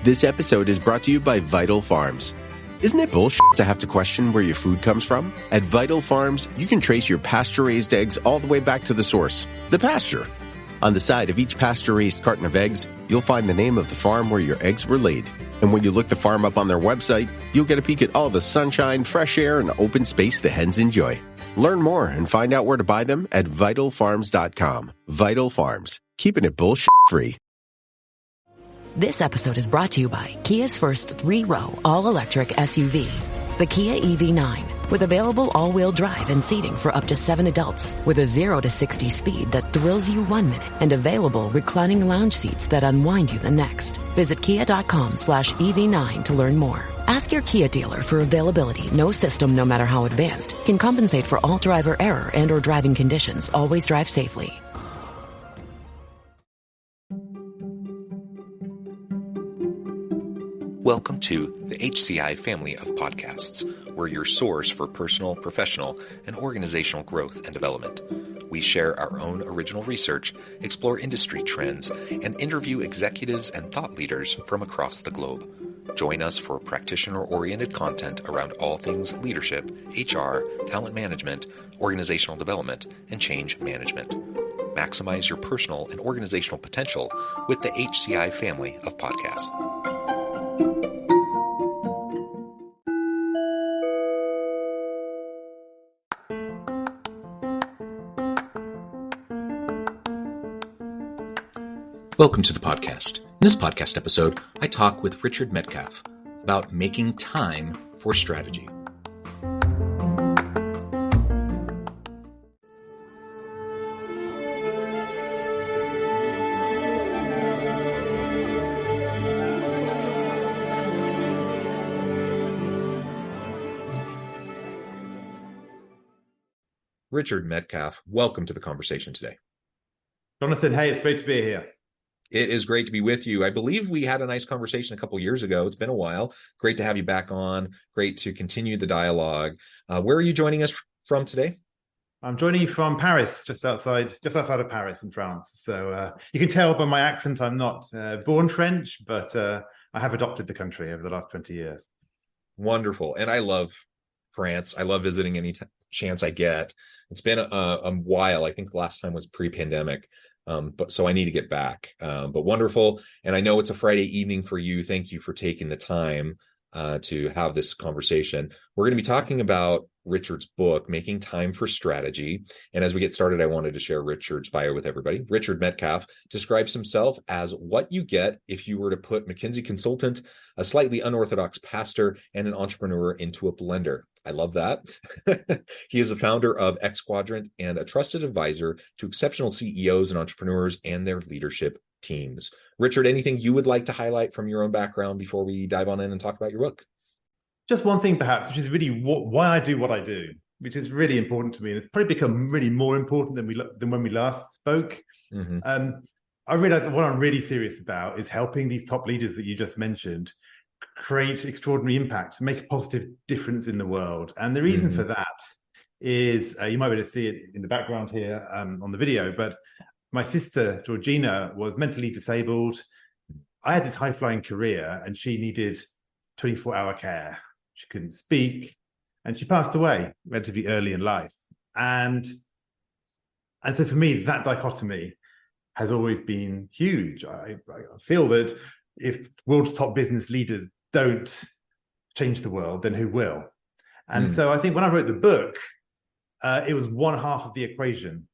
This episode is brought to you by Vital Farms. Isn't it bullshit to have to question where your food comes from? At Vital Farms, you can trace your pasture-raised eggs all the way back to the source, the pasture. On the side of each pasture-raised carton of eggs, you'll find the name of the farm where your eggs were laid. And when you look the farm up on their website, you'll get a peek at all the sunshine, fresh air, and open space the hens enjoy. Learn more and find out where to buy them at vitalfarms.com. Vital Farms, keeping it bullshit-free. This episode is brought to you by Kia's first 3-row all-electric SUV, the Kia EV9, with available all-wheel drive and seating for up to 7 adults, with a 0 to 60 speed that thrills you 1 minute and available reclining lounge seats that unwind you the next. Visit kia.com/EV9 to learn more. Ask your Kia dealer for availability. No system, no matter how advanced, can compensate for all driver error and or driving conditions. Always drive safely. Welcome to the HCI family of podcasts. We're your source for personal, professional, and organizational growth and development. We share our own original research, explore industry trends, and interview executives and thought leaders from across the globe. Join us for practitioner-oriented content around all things leadership, HR, talent management, organizational development, and change management. Maximize your personal and organizational potential with the HCI family of podcasts. Welcome to the podcast. In this podcast episode, I talk with Richard Medcalf about making time for strategy. Richard Medcalf, welcome to the conversation today. Jonathan, hey, it's great to be here. It is great to be with you. I believe we had a nice conversation a couple of years ago. It's been a while. Great to have you back on. Great to continue the dialogue. Where are you joining us from today? I'm joining you from Paris, just outside of Paris in France. So you can tell by my accent, I'm not born French, but I have adopted the country over the last 20 years. Wonderful. And I love France. I love visiting any chance I get. It's been a while. I think the last time was pre-pandemic. But so I need to get back, but wonderful. And I know it's a Friday evening for you. Thank you for taking the time to have this conversation. We're going to be talking about Richard's book, Making Time for Strategy. And as we get started, I wanted to share Richard's bio with everybody. Richard Medcalf describes himself as what you get if you were to put McKinsey consultant, a slightly unorthodox pastor, and an entrepreneur into a blender. I love that. He is the founder of X Quadrant and a trusted advisor to exceptional CEOs and entrepreneurs and their leadership teams. Richard, anything you would like to highlight from your own background before we dive on in and talk about your book? Just one thing, perhaps, which is really why I do what I do, which is really important to me. And it's probably become really more important than when we last spoke. Mm-hmm. I realize that what I'm really serious about is helping these top leaders that you just mentioned create extraordinary impact, make a positive difference in the world. And the reason for that is, you might be able to see it in the background here on the video, but my sister, Georgina, was mentally disabled. I had this high-flying career and she needed 24-hour care. She couldn't speak and she passed away relatively early in life. And so for me, that dichotomy has always been huge. I feel that if world's top business leaders don't change the world, then who will? And so I think when I wrote the book, it was one half of the equation.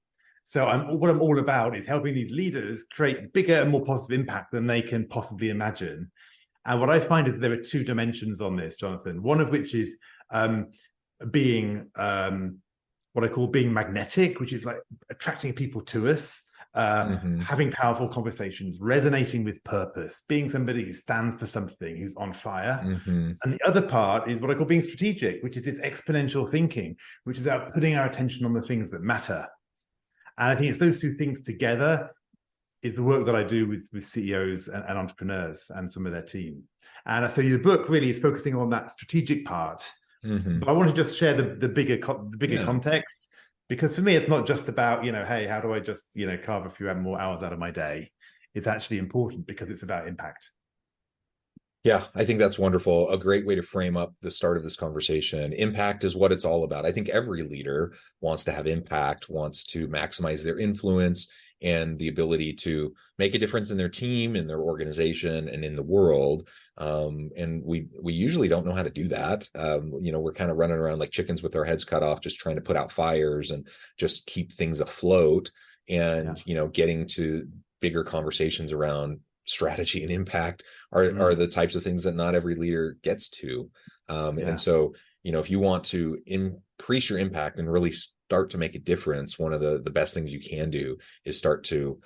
So what I'm all about is helping these leaders create bigger and more positive impact than they can possibly imagine. And what I find is there are 2 dimensions on this, Jonathan, one of which is being what I call being magnetic, which is like attracting people to us. Having powerful conversations, resonating with purpose, being somebody who stands for something, who's on fire. And the other part is what I call being strategic, which is this exponential thinking, which is about putting our attention on the things that matter. And I think it's those 2 things together is the work that I do with CEOs and entrepreneurs and some of their team. And so the book really is focusing on that strategic part. But I want to just share the bigger context. Because for me, it's not just about, hey, how do I just, carve a few more hours out of my day? It's actually important because it's about impact. Yeah, I think that's wonderful. A great way to frame up the start of this conversation. Impact is what it's all about. I think every leader wants to have impact, wants to maximize their influence and the ability to make a difference in their team, in their organization, and in the world. And we usually don't know how to do that. We're kind of running around like chickens with our heads cut off, just trying to put out fires and just keep things afloat. And getting to bigger conversations around strategy and impact are the types of things that not every leader gets to. And so, if you want to increase your impact and really start to make a difference, one of the best things you can do is start to,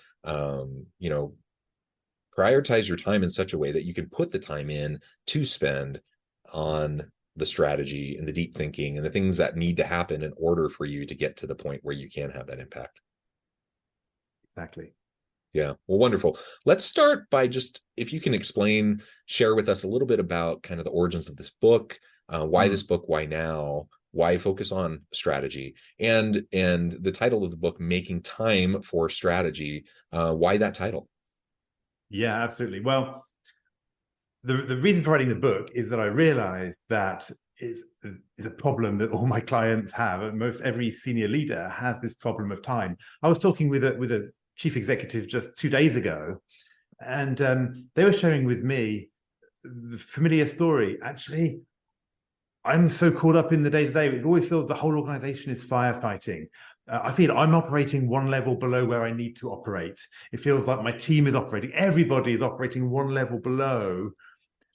prioritize your time in such a way that you can put the time in to spend on the strategy and the deep thinking and the things that need to happen in order for you to get to the point where you can have that impact. Exactly. Yeah. Well, wonderful. Let's start by just, if you can share with us a little bit about kind of the origins of this book, why this book, why now, why focus on strategy, and the title of the book, Making Time for Strategy. Why that title? Yeah, absolutely. Well, the reason for writing the book is that I realized that is a problem that all my clients have, and most every senior leader has this problem of time. I was talking with a chief executive just 2 days ago, and they were sharing with me the familiar story. Actually, I'm so caught up in the day-to-day. It always feels the whole organization is firefighting. I feel I'm operating one level below where I need to operate. It feels like my team is operating. Everybody is operating one level below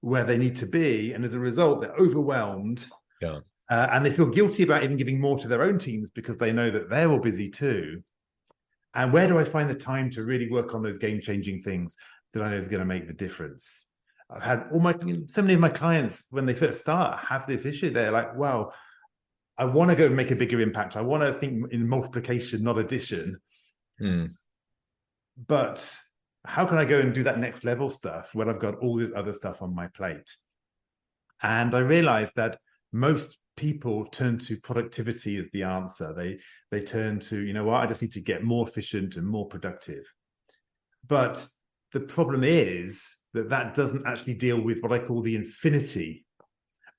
where they need to be. And as a result, they're overwhelmed. Yeah. And they feel guilty about even giving more to their own teams because they know that they're all busy too. And where do I find the time to really work on those game-changing things that I know is going to make the difference? I've had so many of my clients, when they first start, have this issue. They're like, well, I want to go and make a bigger impact. I want to think in multiplication, not addition. But how can I go and do that next level stuff when I've got all this other stuff on my plate? And I realized that most people turn to productivity as the answer. They turn to, I just need to get more efficient and more productive. But the problem is that doesn't actually deal with what I call the infinity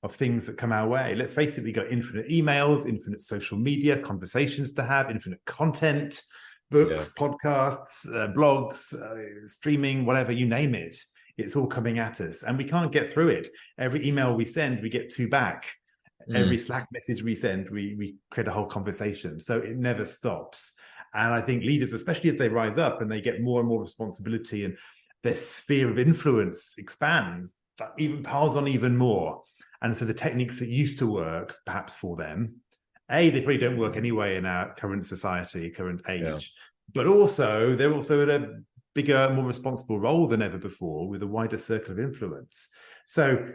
of things that come our way. Let's face it, we got infinite emails, infinite social media, conversations to have, infinite content, books, podcasts, blogs, streaming, whatever, you name it. It's all coming at us and we can't get through it. Every email we send, we get 2 back. Every Slack message we send, we create a whole conversation. So it never stops. And I think leaders, especially as they rise up and they get more and more responsibility and their sphere of influence expands, that even piles on even more. And so the techniques that used to work, perhaps for them, they probably don't work anyway in our current society, current age. But also, they're also at a bigger, more responsible role than ever before with a wider circle of influence. So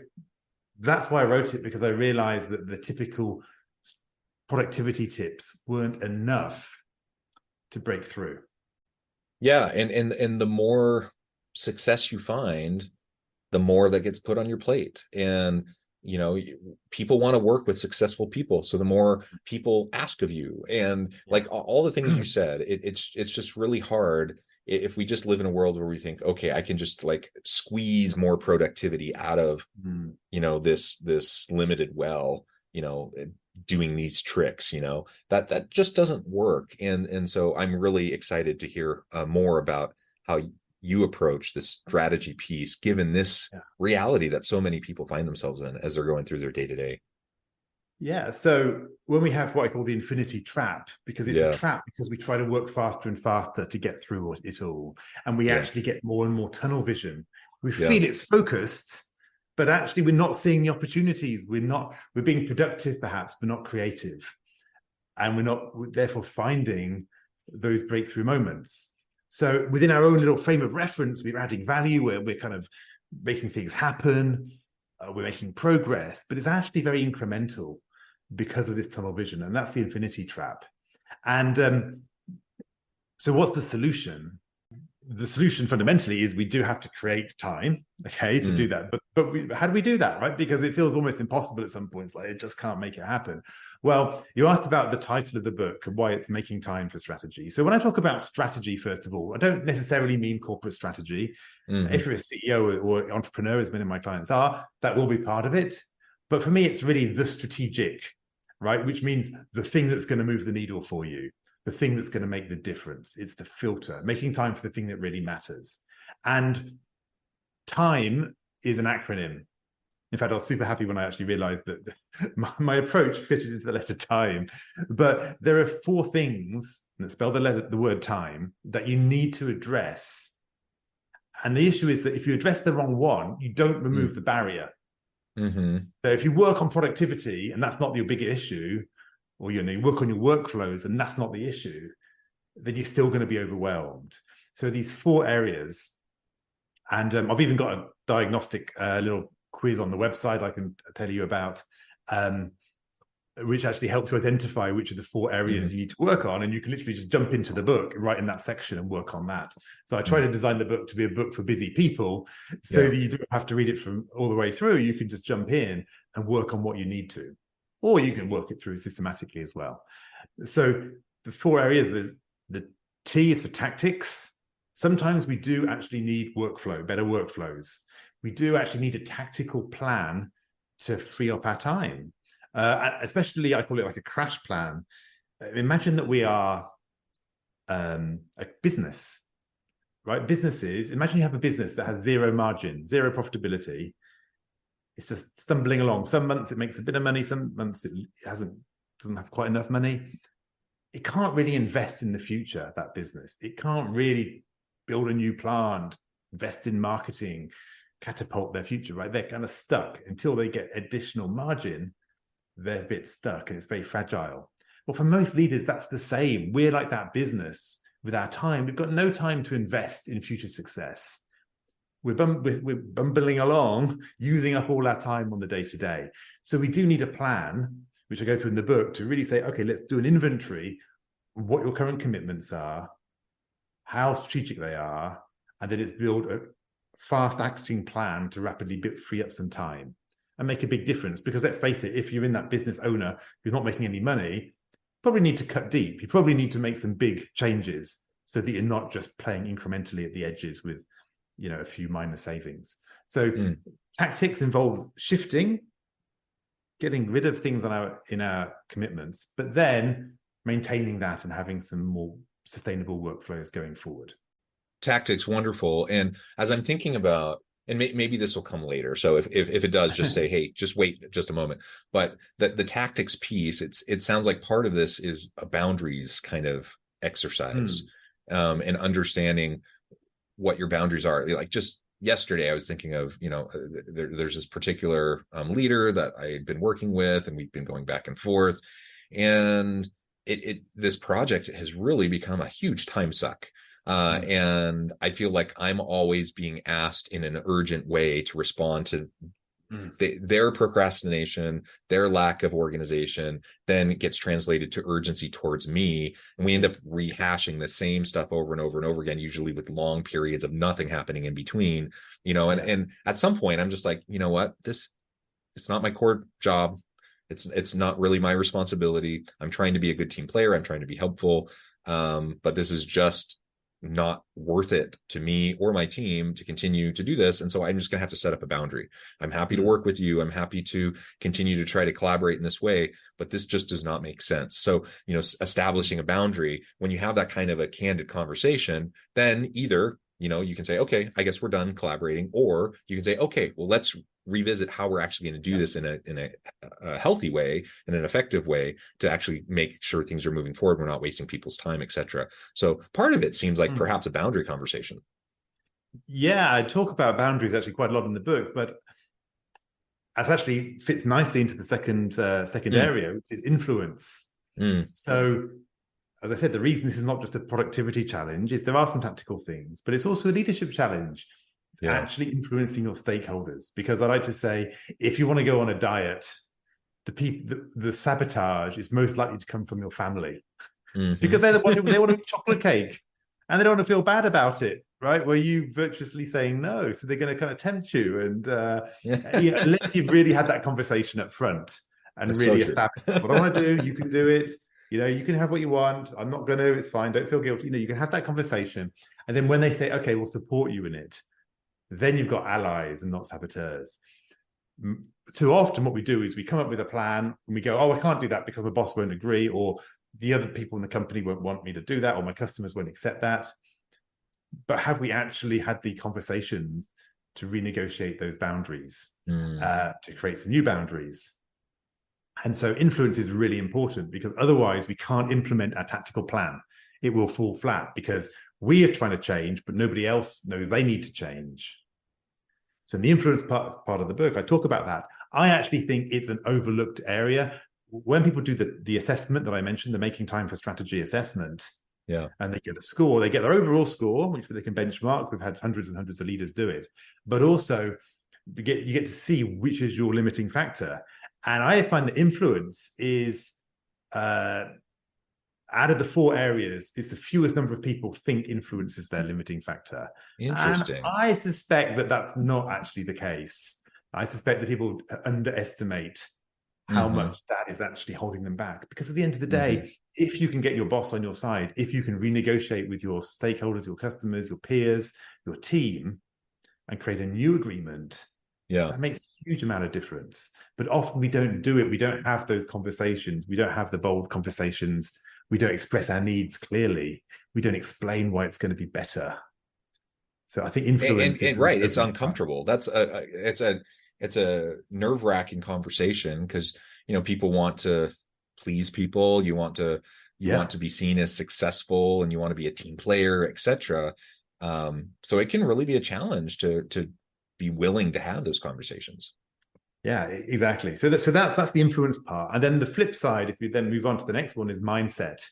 that's why I wrote it, because I realized that the typical productivity tips weren't enough to break through. Yeah, and the more success you find, the more that gets put on your plate. And people want to work with successful people, so the more people ask of you, and like all the things you said, it's just really hard if we just live in a world where we think, okay, I can just like squeeze more productivity out of this limited well, doing these tricks, that just doesn't work. And so I'm really excited to hear more about how you approach this strategy piece, given this reality that so many people find themselves in as they're going through their day-to-day. Yeah. So when we have what I call the infinity trap, because it's a trap because we try to work faster and faster to get through it all. And we actually get more and more tunnel vision. We feel it's focused, but actually we're not seeing the opportunities. We're being productive perhaps, but not creative. And we're therefore finding those breakthrough moments. So within our own little frame of reference, we're adding value, we're kind of making things happen, we're making progress, but it's actually very incremental because of this tunnel vision, and that's the infinity trap. And so what's the solution? the solution fundamentally is we do have to create time, okay, to do that. But how do we do that, right? Because it feels almost impossible at some points, like it just can't make it happen. Well, you asked about the title of the book and why it's making time for strategy. So when I talk about strategy, first of all, I don't necessarily mean corporate strategy. If you're a CEO or entrepreneur, as many of my clients are, that will be part of it. But for me, it's really the strategic, right? Which means the thing that's going to move the needle for you, the thing that's going to make the difference. It's the filter, making time for the thing that really matters. And time is an acronym. In fact, I was super happy when I actually realized that my approach fitted into the letter time. But there are 4 things that spell the word time that you need to address. And the issue is that if you address the wrong one, you don't remove the barrier. So if you work on productivity and that's not your big issue, or you work on your workflows and that's not the issue, then you're still going to be overwhelmed. So these 4 areas, and I've even got a diagnostic little quiz on the website I can tell you about, which actually helps to identify which of the 4 areas you need to work on. And you can literally just jump into the book right in that section and work on that. So I try to design the book to be a book for busy people so that you don't have to read it from all the way through. You can just jump in and work on what you need to, or you can work it through systematically as well. So the 4 areas, there's the T is for tactics. Sometimes we do actually need better workflows. We do actually need a tactical plan to free up our time. Especially, I call it like a crash plan. Imagine that we are a business, right? Businesses, imagine you have a business that has 0 margin, 0 profitability. It's just stumbling along. Some months it makes a bit of money, some months it doesn't have quite enough money. It can't really invest in the future, that business. It can't really build a new plant, invest in marketing, catapult their future, right? They're kind of stuck until they get additional margin. They're a bit stuck and it's very fragile. Well, for most leaders, that's the same. We're like that business with our time. We've got no time to invest in future success. We're bumbling along, using up all our time on the day-to-day. So we do need a plan, which I go through in the book, to really say, okay, let's do an inventory of what your current commitments are, how strategic they are, and then it's build a fast-acting plan to rapidly free up some time and make a big difference. Because let's face it, if you're in that business owner who's not making any money, you probably need to cut deep. You probably need to make some big changes so that you're not just playing incrementally at the edges with, a few minor savings. So tactics involves shifting, getting rid of things in our commitments, but then maintaining that and having some more sustainable workflows going forward. Tactics, wonderful. And as I'm thinking about, and maybe this will come later, so if it does, just say, hey, just wait just a moment. But the tactics piece, it sounds like part of this is a boundaries kind of exercise, and understanding what your boundaries are. Like just yesterday, I was thinking of, there's this particular leader that I had been working with, and we've been going back and forth, and this project has really become a huge time suck. And I feel like I'm always being asked in an urgent way to respond to their procrastination, their lack of organization, then it gets translated to urgency towards me. And we end up rehashing the same stuff over and over and over again, usually with long periods of nothing happening in between, and at some point I'm just like, you know what, it's not my core job. It's not really my responsibility. I'm trying to be a good team player. I'm trying to be helpful. But this is just not worth it to me or my team to continue to do this. And so I'm just going to have to set up a boundary. I'm happy to work with you. I'm happy to continue to try to collaborate in this way, but this just does not make sense. So, establishing a boundary, when you have that kind of a candid conversation, then either, you can say, okay, I guess we're done collaborating, or you can say, okay, well, let's revisit how we're actually going to do this in a healthy way, in an effective way, to actually make sure things are moving forward. We're not wasting people's time, etc. So part of it seems like perhaps a boundary conversation. Yeah, I talk about boundaries actually quite a lot in the book, but that actually fits nicely into the second area, which is influence. So, as I said, the reason this is not just a productivity challenge is there are some tactical things, but it's also a leadership challenge. It's actually influencing your stakeholders. Because I like to say, if you want to go on a diet, the sabotage is most likely to come from your family, because they're the ones they want a chocolate cake and they don't want to feel bad about it, right? Where you virtuously saying no, so they're going to kind of tempt you, and unless you've really had that conversation up front and That's really so true. established what I want to do, you can do it. You can have what you want. I'm not going to. It's fine. Don't feel guilty. You can have that conversation, and then when they say, "Okay, we'll support you in it," then you've got allies and not saboteurs. Too often, what we do is we come up with a plan and we go, "Oh, I can't do that because my boss won't agree, or the other people in the company won't want me to do that, or my customers won't accept that." But have we actually had the conversations to renegotiate those boundaries, to create some new boundaries? And so influence is really important, because otherwise we can't implement our tactical plan. It will fall flat because we are trying to change, but nobody else knows they need to change. So in the influence part of the book, I talk about that. I actually think it's an overlooked area. When people do the assessment that I mentioned, the Making Time for Strategy assessment, and they get a score, they get their overall score, which they can benchmark. We've had hundreds and hundreds of leaders do it. But also you get to see which is your limiting factor. And I find that influence is, out of the 4 areas, it's the fewest number of people think influence is their limiting factor. Interesting. And I suspect that that's not actually the case. I suspect that people underestimate how much that is actually holding them back. Because at the end of the day, if you can get your boss on your side, if you can renegotiate with your stakeholders, your customers, your peers, your team, and create a new agreement, that makes a huge amount of difference. But often we don't do it. We don't have those conversations. We don't have the bold conversations. We don't express our needs clearly. We don't explain why it's going to be better. So I think influence is right. It's uncomfortable. That's it's a nerve-wracking conversation, because people want to please people. You want to be seen as successful, and you want to be a team player, etc. So it can really be a challenge to be willing to have those conversations. Yeah, exactly. So that's the influence part. And then the flip side, if you then move on to the next one, is mindset.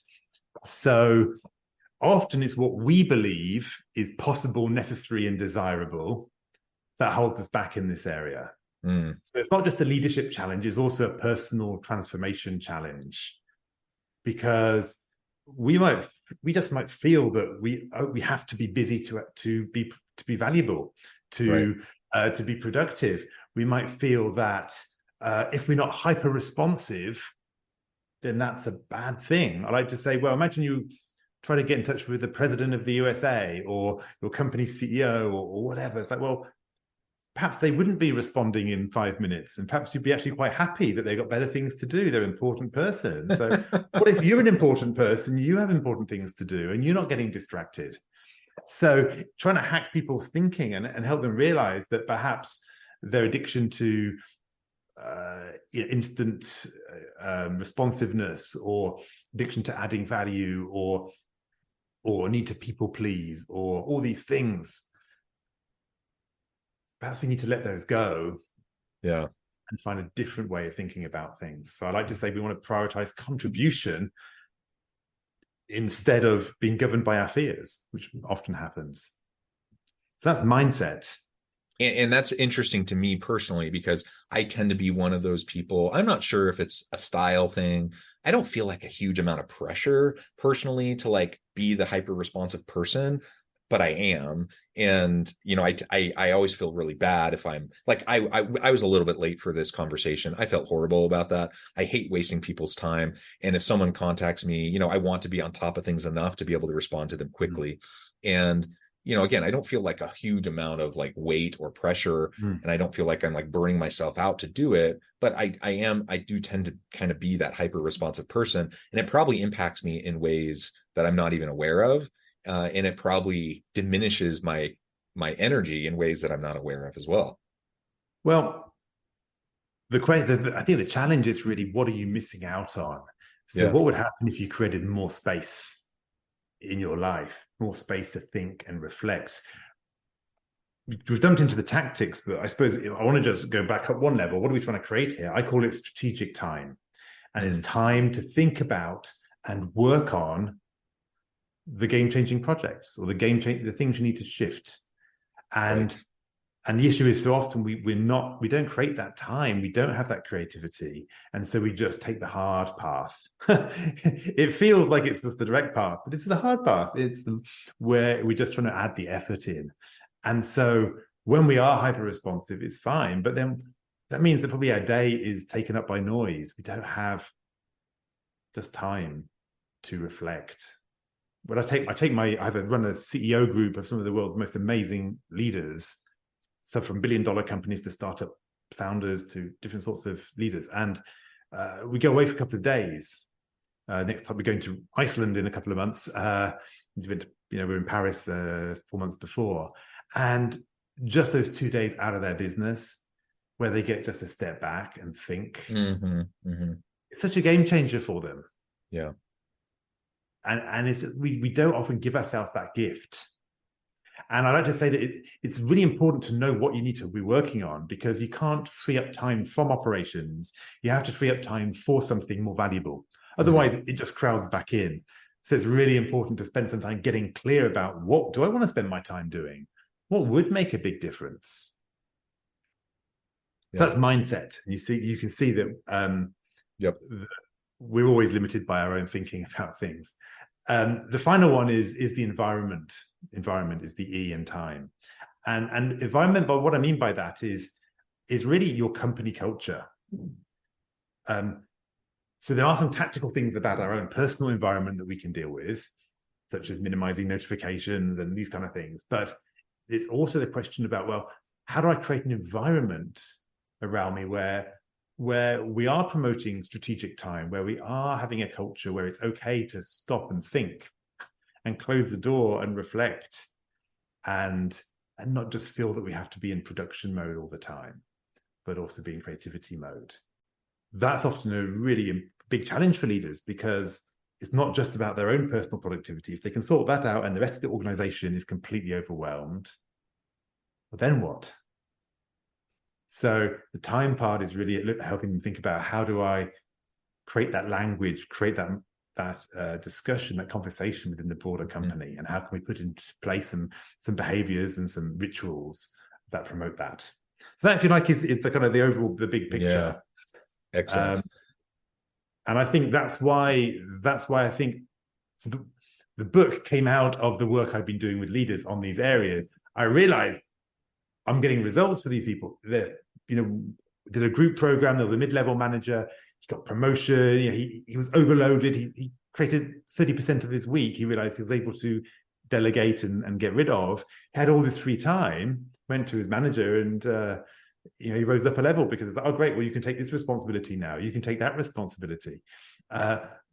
So often it's what we believe is possible, necessary, and desirable that holds us back in this area. So it's not just a leadership challenge, it's also a personal transformation challenge, because we just might feel that we have to be busy to be valuable, to be productive. We might feel that if we're not hyper responsive, then that's a bad thing. I like to say, well, imagine you try to get in touch with the president of the USA or your company's CEO or whatever. It's like, well, perhaps they wouldn't be responding in 5 minutes, and perhaps you'd be actually quite happy that they've got better things to do. They're an important person. So what if you're an important person, you have important things to do, and you're not getting distracted? So trying to hack people's thinking and help them realize that perhaps their addiction to instant responsiveness, or addiction to adding value, or need to people please, or all these things, perhaps we need to let those go, and find a different way of thinking about things. So I like to say we want to prioritize contribution instead of being governed by our fears, which often happens. So that's mindset. And that's interesting to me personally, because I tend to be one of those people. I'm not sure if it's a style thing. I don't feel like a huge amount of pressure personally to be the hyper responsive person, but I am. And, I always feel really bad if I'm I was a little bit late for this conversation. I felt horrible about that. I hate wasting people's time. And if someone contacts me, I want to be on top of things enough to be able to respond to them quickly. And, again, I don't feel like a huge amount of weight or pressure, and I don't feel like I'm burning myself out to do it, but I do tend to kind of be that hyper responsive person, and it probably impacts me in ways that I'm not even aware of. And it probably diminishes my energy in ways that I'm not aware of as well. Well, I think the challenge is really, what are you missing out on? So what would happen if you created more space in your life, more space to think and reflect? We've dumped into the tactics, but I suppose I want to just go back up one level. What are we trying to create here? I call it strategic time. And it's time to think about and work on the game-changing projects, or the things you need to shift. And And the issue is so often we don't create that time. We don't have that creativity. And so we just take the hard path. It feels like it's just the direct path, but it's the hard path. It's where we're just trying to add the effort in. And so when we are hyper responsive, it's fine. But then that means that probably our day is taken up by noise. We don't have just time to reflect. But I run a CEO group of some of the world's most amazing leaders. So from billion-dollar companies to startup founders to different sorts of leaders. And we go away for a couple of days. Next time we're going to Iceland in a couple of months. We're in Paris 4 months before. And just those 2 days out of their business where they get just a step back and think. It's such a game changer for them. Yeah. And it's just, we don't often give ourselves that gift. And I like to say that it's really important to know what you need to be working on, because you can't free up time from operations. You have to free up time for something more valuable. Otherwise, it just crowds back in. So it's really important to spend some time getting clear about, what do I want to spend my time doing? What would make a big difference? So that's mindset. You can see that we're always limited by our own thinking about things. The final one is the environment. Environment is the E in time. And environment, but what I mean by that is really your company culture. So there are some tactical things about our own personal environment that we can deal with, such as minimizing notifications and these kind of things. But it's also the question about, well, how do I create an environment around me where we are promoting strategic time, where we are having a culture where it's okay to stop and think and close the door and reflect and not just feel that we have to be in production mode all the time, but also be in creativity mode. That's often a really big challenge for leaders, because it's not just about their own personal productivity. If they can sort that out and the rest of the organization is completely overwhelmed, well, then what? So the time part is really helping them think about, how do I create that language, create that discussion, that conversation within the broader company, and how can we put into place some behaviors and some rituals that promote that. So that, if you like, is the kind of the overall, the big picture. Yeah. Excellent. And I think that's why I think so the book came out of the work I've been doing with leaders on these areas. I realized I'm getting results for these people. That, did a group program. There was a mid-level manager. He got promotion. He was overloaded. He created 30% of his week. He realized he was able to delegate and get rid of. He had all this free time. Went to his manager and he rose up a level, because it's like, oh great, well, you can take this responsibility now. You can take that responsibility.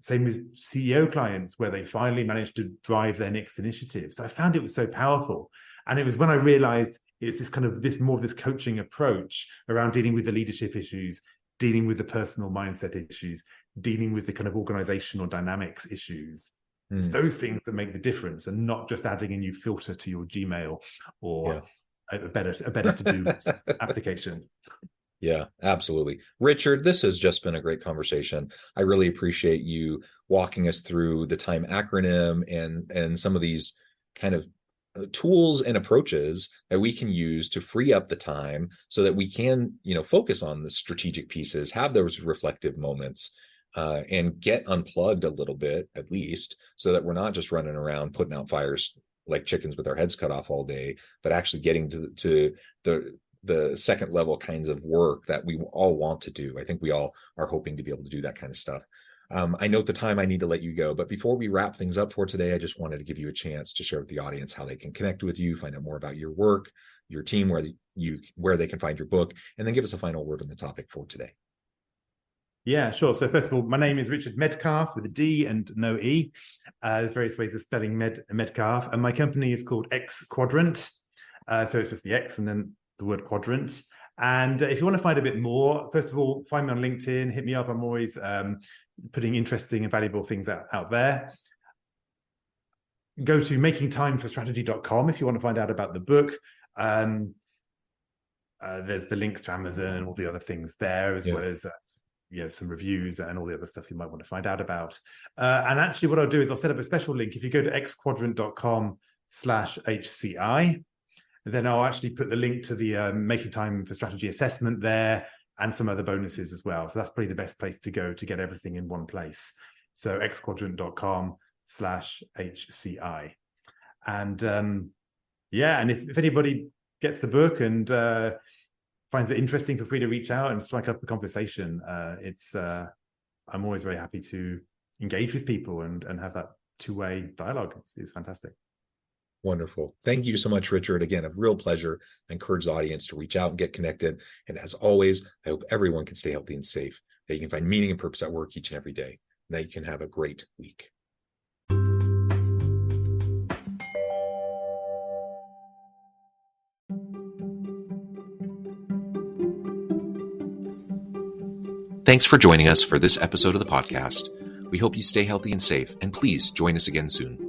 Same with CEO clients, where they finally managed to drive their next initiative. So I found it was so powerful. And it was when I realized it's this more of this coaching approach around dealing with the leadership issues, dealing with the personal mindset issues, dealing with the kind of organizational dynamics issues. It's those things that make the difference, and not just adding a new filter to your Gmail or a better to-do list application. Yeah, absolutely. Richard, this has just been a great conversation. I really appreciate you walking us through the time acronym and some of these kind of tools and approaches that we can use to free up the time so that we can, focus on the strategic pieces, have those reflective moments, and get unplugged a little bit, at least, so that we're not just running around putting out fires like chickens with our heads cut off all day, but actually getting to the second level kinds of work that we all want to do. I think we all are hoping to be able to do that kind of stuff. I note the time, I need to let you go, but before we wrap things up for today, I just wanted to give you a chance to share with the audience how they can connect with you, find out more about your work, your team, where they can find your book, and then give us a final word on the topic for today. Yeah, sure. So first of all, my name is Richard Medcalf with a D and no E. There's various ways of spelling Medcalf, and my company is called X Quadrant. So it's just the X and then the word quadrant. And if you want to find a bit more, first of all, find me on LinkedIn, hit me up. I'm always putting interesting and valuable things out there. Go to makingtimeforstrategy.com if you want to find out about the book. There's the links to Amazon and all the other things there, as well as some reviews and all the other stuff you might want to find out about. And actually what I'll do is I'll set up a special link. If you go to xquadrant.com/HCI, then I'll actually put the link to the Making Time for Strategy assessment there and some other bonuses as well. So that's probably the best place to go to get everything in one place. So xquadrant.com/HCI. And and if anybody gets the book and finds it interesting, feel free to reach out and strike up a conversation. I'm always very happy to engage with people and have that two-way dialogue. It's fantastic. Wonderful. Thank you so much, Richard. Again, a real pleasure. I encourage the audience to reach out and get connected. And as always, I hope everyone can stay healthy and safe, that you can find meaning and purpose at work each and every day, and that you can have a great week. Thanks for joining us for this episode of the podcast. We hope you stay healthy and safe, and please join us again soon.